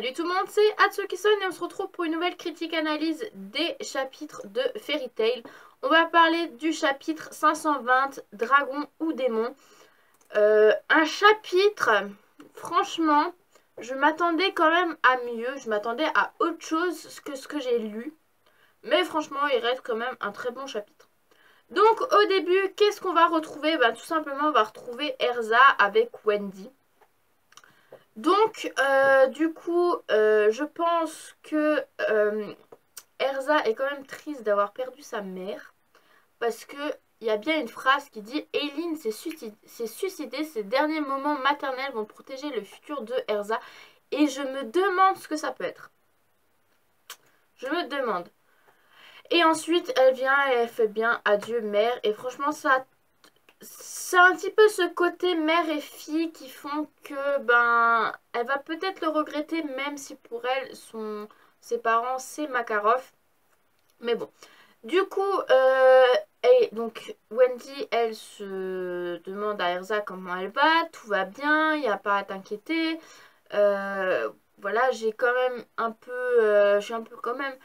Salut tout le monde, c'est Atsuki-san et on se retrouve pour une nouvelle critique analyse des chapitres de Fairy Tail. On va parler du chapitre 520, Dragon ou Démon. Un chapitre, franchement, je m'attendais quand même à mieux, je m'attendais à autre chose que ce que j'ai lu. Mais franchement, il reste quand même un très bon chapitre. Donc au début, qu'est-ce qu'on va retrouver? Tout simplement, on va retrouver Erza avec Wendy. Donc, du coup, je pense que Erza est quand même triste d'avoir perdu sa mère. Parce que il y a bien une phrase qui dit Eileen s'est suicidée, ses derniers moments maternels vont protéger le futur de Erza. Et je me demande ce que ça peut être. Je me demande. Et ensuite, elle vient et elle fait bien adieu mère. Et franchement, ça... c'est un petit peu ce côté mère et fille qui font que elle va peut-être le regretter, même si pour elle ses parents c'est Makarov. Mais bon, du coup et donc Wendy elle se demande à Erza comment elle va, tout va bien, il n'y a pas à t'inquiéter. Voilà, j'ai quand même un peu je suis un peu quand même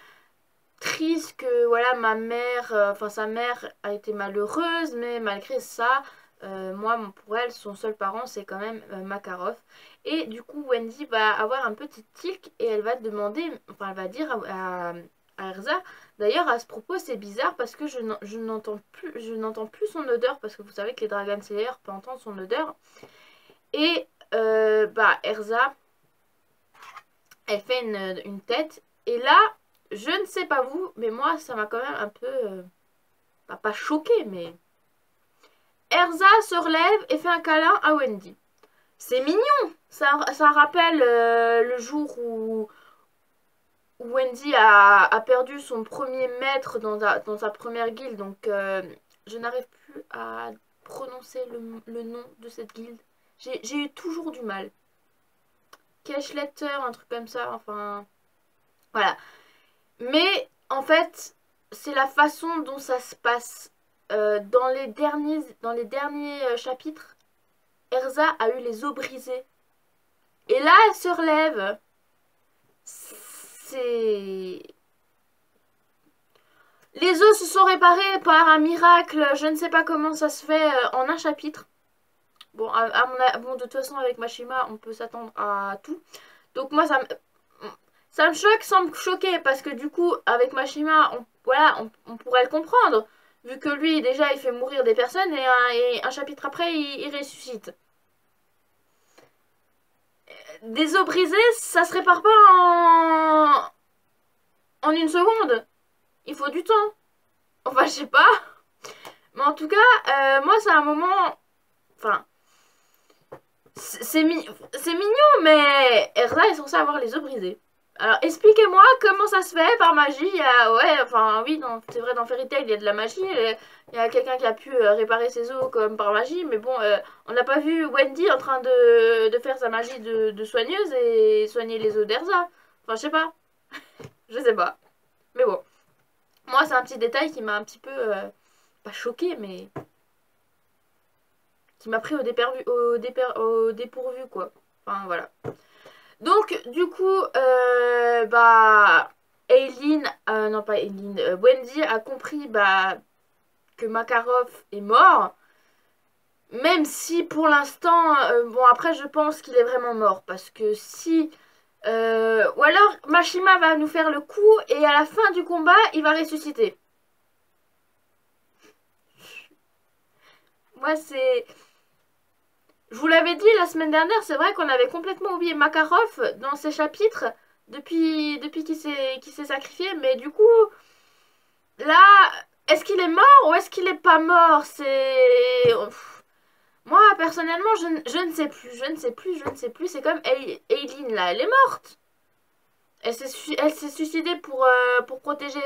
triste que voilà ma mère, enfin sa mère a été malheureuse, mais malgré ça, moi pour elle son seul parent c'est quand même Makarov. Et du coup Wendy va avoir un petit tic et elle va demander, enfin elle va dire à Erza. D'ailleurs à ce propos c'est bizarre parce que je n'entends plus son odeur parce que vous savez que les Dragon Slayer peuvent entendre son odeur. Et Erza elle fait une tête et là je ne sais pas vous, mais moi, ça m'a quand même un peu... pas choqué, mais... Erza se relève et fait un câlin à Wendy. C'est mignon. Ça rappelle le jour où Wendy a perdu son premier maître dans sa première guilde. Donc, je n'arrive plus à prononcer le nom de cette guilde. J'ai eu toujours du mal. Cashletter, un truc comme ça, enfin... Voilà. Mais, en fait... c'est la façon dont ça se passe. Dans les derniers chapitres, Erza a eu les os brisés. Et là, elle se relève. C'est... Les os se sont réparés par un miracle. Je ne sais pas comment ça se fait en un chapitre. Bon, bon, de toute façon, avec Mashima, on peut s'attendre à tout. Donc moi, ça me choque sans me choquer. Parce que du coup, avec Mashima, on pourrait le comprendre. Vu que lui, déjà, il fait mourir des personnes et un chapitre après, il ressuscite. Des os brisés, ça se répare pas en une seconde. Il faut du temps. Enfin, je sais pas. Mais en tout cas, moi, c'est un moment... Enfin, c'est mignon, mais Erza est censée avoir les os brisés. Alors, expliquez-moi comment ça se fait par magie. Ouais, enfin, oui, c'est vrai, dans Fairy Tail, il y a de la magie. Il y a quelqu'un qui a pu réparer ses os comme par magie. Mais bon, on n'a pas vu Wendy en train de faire sa magie de soigneuse et soigner les os d'Erza. Enfin, je sais pas. Je sais pas. Mais bon. Moi, c'est un petit détail qui m'a un petit peu... pas choqué, mais... qui m'a pris au dépourvu, quoi. Enfin, voilà. Donc, du coup, Eileen, non pas Eileen, Wendy a compris que Makarov est mort. Même si pour l'instant, bon après je pense qu'il est vraiment mort. Parce que si... ou alors Mashima va nous faire le coup et à la fin du combat, il va ressusciter. Moi c'est... Je vous l'avais dit la semaine dernière, c'est vrai qu'on avait complètement oublié Makarov dans ces chapitres depuis qu'il s'est sacrifié. Mais du coup, là, est-ce qu'il est mort ou est-ce qu'il est pas mort? C'est... Moi, personnellement, je ne sais plus. Je ne sais plus, je ne sais plus. C'est comme Eileen, là, elle est morte. Elle s'est suicidée pour protéger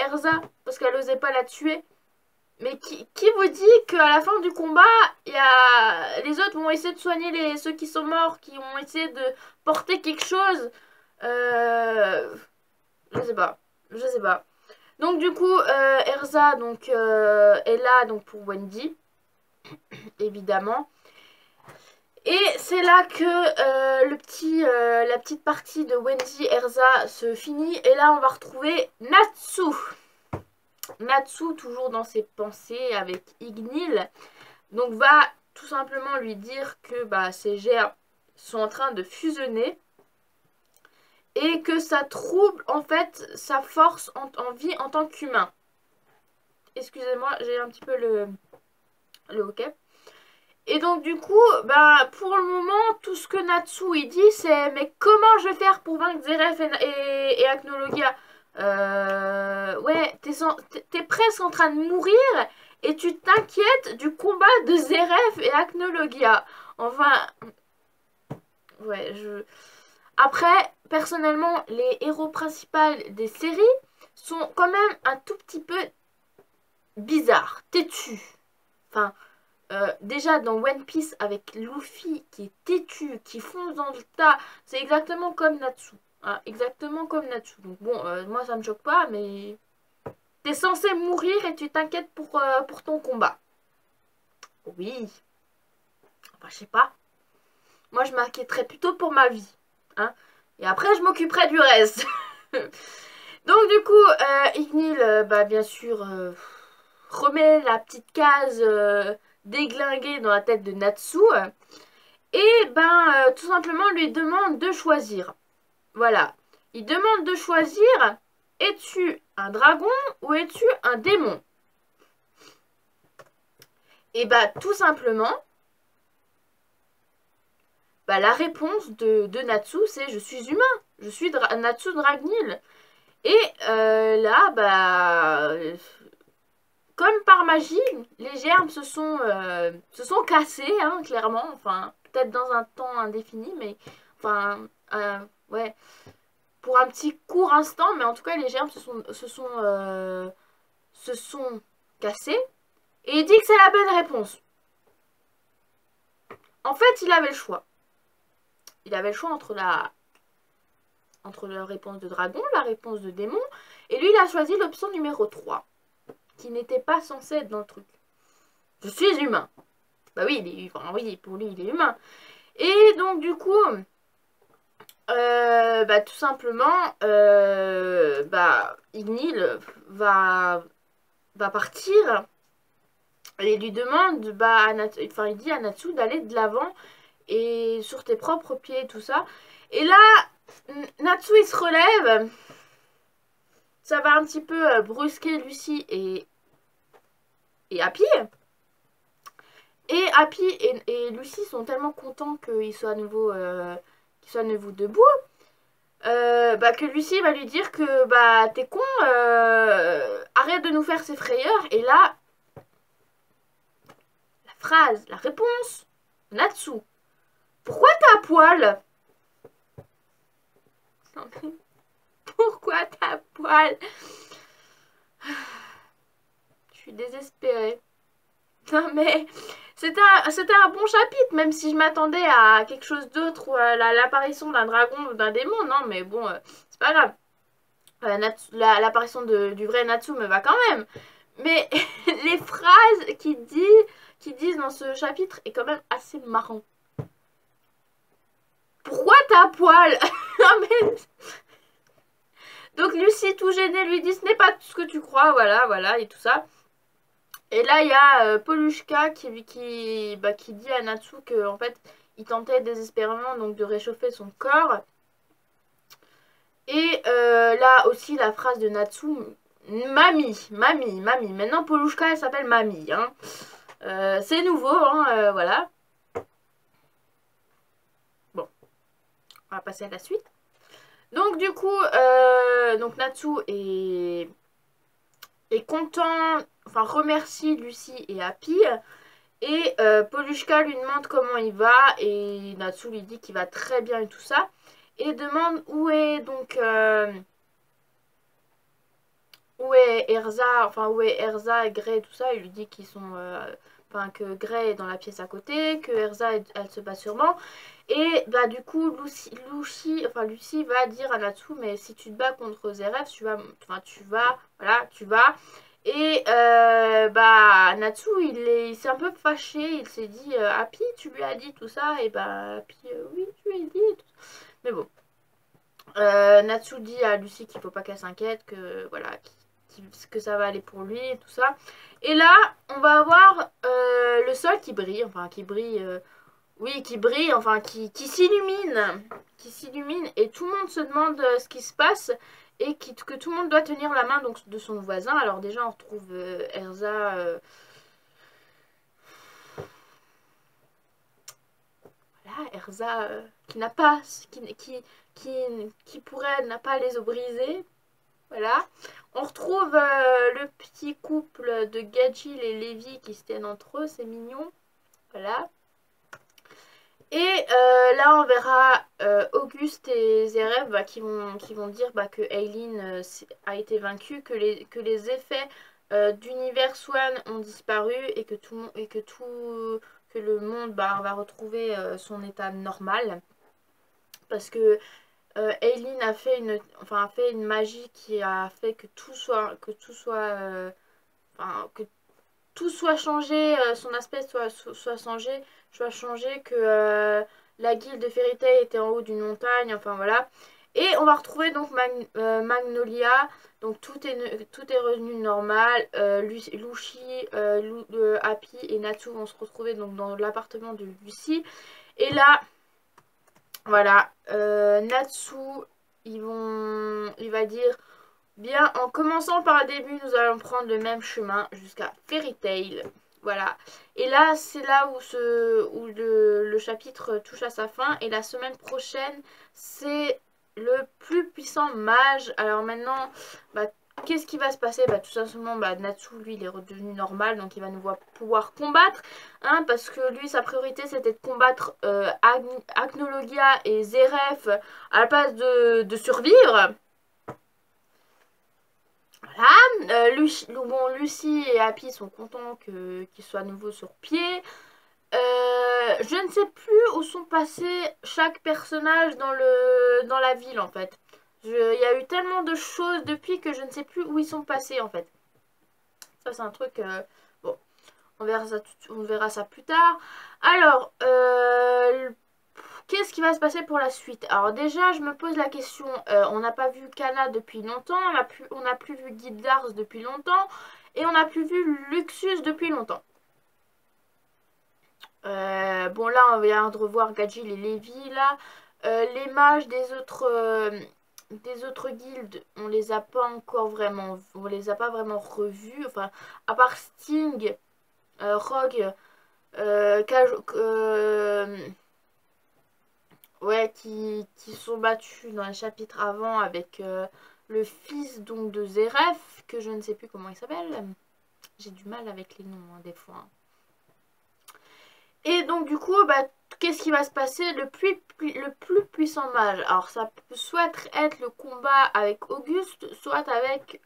Erza parce qu'elle n'osait pas la tuer. Mais qui vous dit qu'à la fin du combat, les autres vont essayer de soigner ceux qui sont morts, qui vont essayer de porter quelque chose. Je sais pas. Je sais pas. Donc du coup, Erza est là donc pour Wendy, évidemment. Et c'est là que la petite partie de Wendy Erza se finit. Et là, on va retrouver Natsu. Natsu, toujours dans ses pensées avec Ignil, donc va tout simplement lui dire que ses gerbes sont en train de fusionner et que ça trouble en fait sa force en vie en tant qu'humain. Excusez-moi, j'ai un petit peu le hoquet. Et donc du coup, pour le moment, tout ce que Natsu il dit, c'est mais comment je vais faire pour vaincre Zeref et Acnologia? Ouais, t'es presque en train de mourir et tu t'inquiètes du combat de Zeref et Acnologia. Enfin, ouais, Après, personnellement, les héros principaux des séries sont quand même un tout petit peu bizarres, têtus. Enfin, déjà dans One Piece avec Luffy qui est têtu, qui fonce dans le tas, c'est exactement comme Natsu. Hein, exactement comme Natsu. Donc bon, moi ça me choque pas, mais t'es censé mourir et tu t'inquiètes pour ton combat. Oui. Enfin, je sais pas. Moi je m'inquiéterais plutôt pour ma vie. Hein. Et après je m'occuperai du reste. Donc du coup, Ignil, bien sûr, remet la petite case déglinguée dans la tête de Natsu. Et tout simplement lui demande de choisir. Voilà. Il demande de choisir, es-tu un dragon ou es-tu un démon? Et tout simplement, la réponse de Natsu, c'est je suis humain. Je suis Natsu Dragnil. Et là, comme par magie, les germes se sont cassés, hein, clairement. Enfin, peut-être dans un temps indéfini, mais enfin, ouais, pour un petit court instant, mais en tout cas, les germes se sont cassés. Et il dit que c'est la bonne réponse. En fait, il avait le choix. Il avait le choix entre la réponse de dragon, la réponse de démon, et lui, il a choisi l'option numéro 3, qui n'était pas censée être dans le truc. Je suis humain. Bah oui, oui, pour lui, il est humain. Et donc, du coup, tout simplement, Ignil va partir et lui demande, il dit à Natsu d'aller de l'avant et sur tes propres pieds, tout ça. Et là, Natsu, il se relève. Ça va un petit peu brusquer Lucy et Happy. Et Happy et Lucy sont tellement contents qu'ils soient à nouveau, debout. Que Lucy va lui dire que t'es con, arrête de nous faire ces frayeurs. Et là, la phrase, la réponse, Natsu. Pourquoi t'as à poil? Pourquoi t'as à poil? Je suis désespérée. Non mais, c'était un bon chapitre, même si je m'attendais à quelque chose d'autre ou à l'apparition d'un dragon ou d'un démon. Non mais bon, c'est pas grave. L'apparition du vrai Natsu me va quand même. Mais les phrases qu'ils disent dans ce chapitre est quand même assez marrant. Pourquoi t'as à poil? Non mais... Donc Lucy, tout gênée, lui dit ce n'est pas tout ce que tu crois, voilà, et tout ça. Et là, il y a Polushka qui dit à Natsu que en fait, il tentait désespérément donc de réchauffer son corps. Et là aussi, la phrase de Natsu, Mamie. Maintenant, Polushka, elle s'appelle Mamie. Hein. C'est nouveau, hein, voilà. Bon, on va passer à la suite. Donc du coup, Natsu est content, enfin remercie Lucy et Happy. Et Polushka lui demande comment il va. Et Natsu lui dit qu'il va très bien et tout ça. Et demande où est donc... où est Erza et Grey et tout ça. Il lui dit qu'ils sont... que Grey est dans la pièce à côté, que Erza elle se bat sûrement. Et du coup Lucy va dire à Natsu, mais si tu te bats contre Zeref, tu vas. Et bah Natsu il s'est un peu fâché, il s'est dit Happy tu lui as dit tout ça et bah Happy oui tu lui as dit tout ça. Mais bon Natsu dit à Lucy qu'il faut pas qu'elle s'inquiète, que voilà que ça va aller pour lui et tout ça. Et là on va avoir le sol qui brille, enfin qui brille oui qui brille, enfin qui s'illumine et tout le monde se demande ce qui se passe et que tout le monde doit tenir la main donc de son voisin. Alors déjà on retrouve Erza voilà, Erza qui n'a pas qui pourrait n'a pas les os brisés. Voilà. On retrouve le petit couple de Gajil et Levi qui se tiennent entre eux, c'est mignon. Voilà. Et là on verra Auguste et Zeref bah, qui vont dire bah, que Aileen a été vaincue, que les effets d'univers Swan ont disparu et que le monde bah, va retrouver son état normal. Parce que Aileen a fait une magie qui a fait que tout soit changé, son aspect soit changé, que la guilde de Fairy Tail était en haut d'une montagne, enfin voilà. Et on va retrouver donc Magnolia, donc tout est revenu normal. Lucy, Happy et Natsu vont se retrouver donc dans l'appartement de Lucy. Et là, voilà, Natsu, il va dire, bien, en commençant par le début, nous allons prendre le même chemin jusqu'à Fairy Tail. Voilà. Et là, c'est là où le chapitre touche à sa fin. Et la semaine prochaine, c'est le plus puissant mage. Alors maintenant, bah, qu'est-ce qui va se passer? Bah, tout simplement, bah, Natsu, lui, il est redevenu normal. Donc, il va nous pouvoir combattre. Hein, parce que lui, sa priorité, c'était de combattre Agnologia et Zeref à la place de survivre. Voilà, Lucy et Happy sont contents qu'ils soient à nouveau sur pied. Je ne sais plus où sont passés chaque personnage dans la ville en fait. Il y a eu tellement de choses depuis que je ne sais plus où ils sont passés en fait. Ça c'est un truc... bon, on verra ça plus tard. Alors, qu'est-ce qui va se passer pour la suite? Alors déjà, je me pose la question, on n'a pas vu Kana depuis longtemps, on n'a plus vu Guildars depuis longtemps, et on n'a plus vu Luxus depuis longtemps. Bon là, on vient de revoir Gajil et Levi, là. Les mages des autres guildes, on les a pas vraiment revus, enfin, à part Sting, Rogue, ouais, qui sont battus dans les chapitres avant avec le fils donc de Zeref, que je ne sais plus comment il s'appelle. J'ai du mal avec les noms hein, des fois. Hein. Et donc du coup, bah, qu'est-ce qui va se passer? Le plus puissant mage. Alors ça peut soit être le combat avec Auguste, soit avec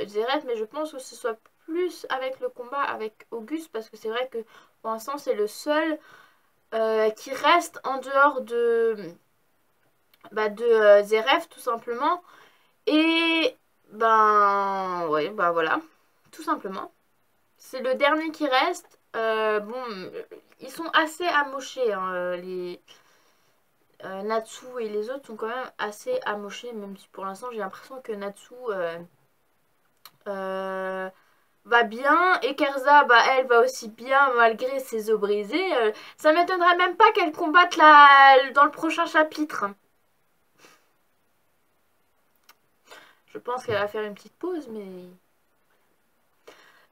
Zeref, mais je pense que ce soit plus avec le combat avec Auguste, parce que c'est vrai que pour l'instant c'est le seul qui reste en dehors de Zeref tout simplement. Et ben ouais bah voilà, tout simplement. C'est le dernier qui reste. Bon, ils sont assez amochés, hein, les Natsu et les autres sont quand même assez amochés, même si pour l'instant j'ai l'impression que Natsu va bien et Kerza, bah elle va aussi bien malgré ses os brisés. Ça m'étonnerait même pas qu'elle combatte dans le prochain chapitre. Je pense qu'elle va faire une petite pause, mais...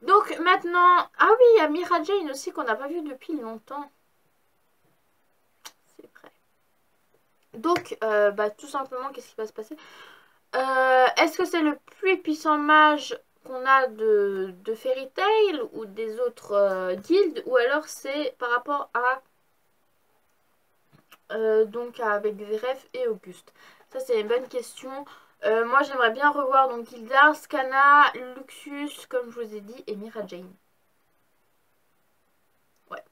Donc maintenant... Ah oui, il y a Mira Jane aussi qu'on n'a pas vu depuis longtemps. C'est vrai. Donc, bah, tout simplement, qu'est-ce qui va se passer? Est-ce que c'est le plus puissant mage qu'on a de Fairy Tail ou des autres guildes? Ou alors c'est par rapport à... donc avec Zeref et Auguste? Ça, c'est une bonne question. Moi j'aimerais bien revoir donc Gildar, Skana, Luxus, comme je vous ai dit, et Mira Jane. Ouais.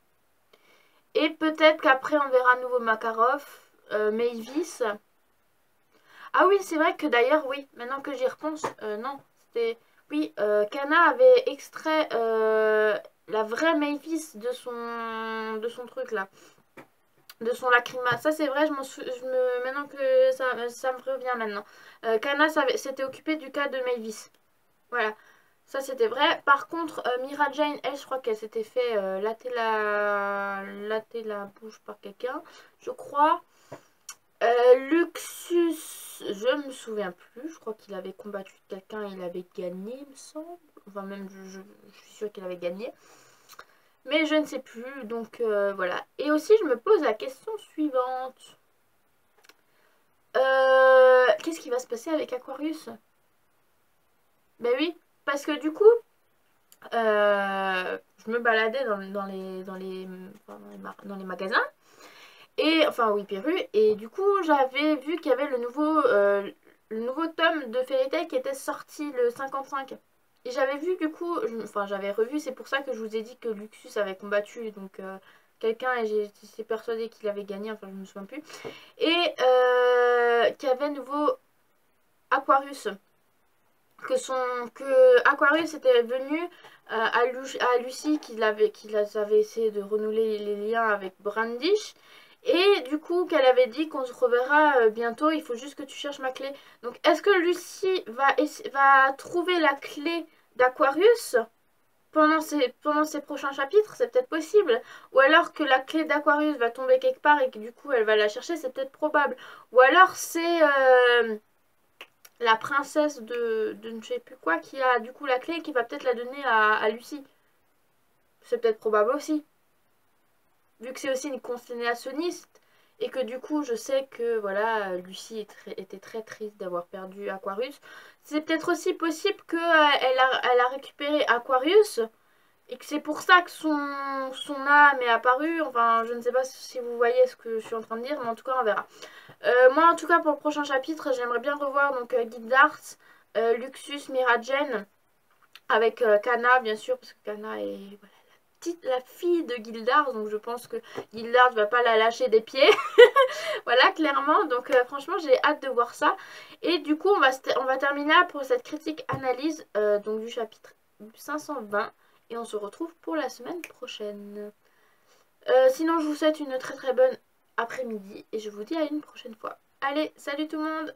Et peut-être qu'après on verra à nouveau Makarov, Mavis. Ah oui, c'est vrai que d'ailleurs, oui, maintenant que j'y repense, non, c'était... Oui, Kana avait extrait vraie Mavis de son truc là. De son lacryma. Ça c'est vrai, maintenant que ça me revient maintenant. Kana s'était occupée du cas de Mavis. Voilà. Ça c'était vrai. Par contre, Mira Jane, elle, je crois qu'elle s'était fait latter la bouche par quelqu'un. Je crois. Luxus, je me souviens plus. Je crois qu'il avait combattu quelqu'un et il avait gagné, il me semble. Enfin, même je suis sûre qu'il avait gagné. Mais je ne sais plus. Donc voilà. Et aussi, je me pose la question suivante. Qu'est-ce qui va se passer avec Aquarius? Ben oui, parce que du coup, je me baladais dans les magasins. Et enfin oui, Perru. Et du coup, j'avais vu qu'il y avait le nouveau tome de Fairy Tail qui était sorti le 55. Et j'avais vu du coup, enfin j'avais revu, c'est pour ça que je vous ai dit que Luxus avait combattu donc quelqu'un et j'étais persuadée qu'il avait gagné, enfin je me souviens plus. Et qu'il y avait nouveau Aquarius. Que Aquarius était venu à Lucie qu'ils avaient essayé de renouer les liens avec Brandish. Et du coup, qu'elle avait dit qu'on se reverra bientôt, il faut juste que tu cherches ma clé. Donc, est-ce que Lucie va trouver la clé d'Aquarius pendant ses prochains chapitres? C'est peut-être possible. Ou alors que la clé d'Aquarius va tomber quelque part et que du coup, elle va la chercher, c'est peut-être probable. Ou alors c'est la princesse de ne sais plus quoi qui a du coup la clé et qui va peut-être la donner à Lucie. C'est peut-être probable aussi. Vu que c'est aussi une constellationniste et que du coup je sais que voilà Lucie était très triste d'avoir perdu Aquarius. C'est peut-être aussi possible qu'elle elle a récupéré Aquarius et que c'est pour ça que son âme est apparue. Enfin je ne sais pas si vous voyez ce que je suis en train de dire, mais en tout cas on verra. Moi en tout cas pour le prochain chapitre j'aimerais bien revoir donc Guildart, Luxus, Miragen avec Kana bien sûr parce que Kana est voilà, la fille de Guildart, donc je pense que Guildart va pas la lâcher des pieds. Voilà clairement, donc franchement j'ai hâte de voir ça. Et du coup on va terminer là pour cette critique analyse donc du chapitre 520 et on se retrouve pour la semaine prochaine. Sinon je vous souhaite une très très bonne après-midi et je vous dis à une prochaine fois. Allez, salut tout le monde!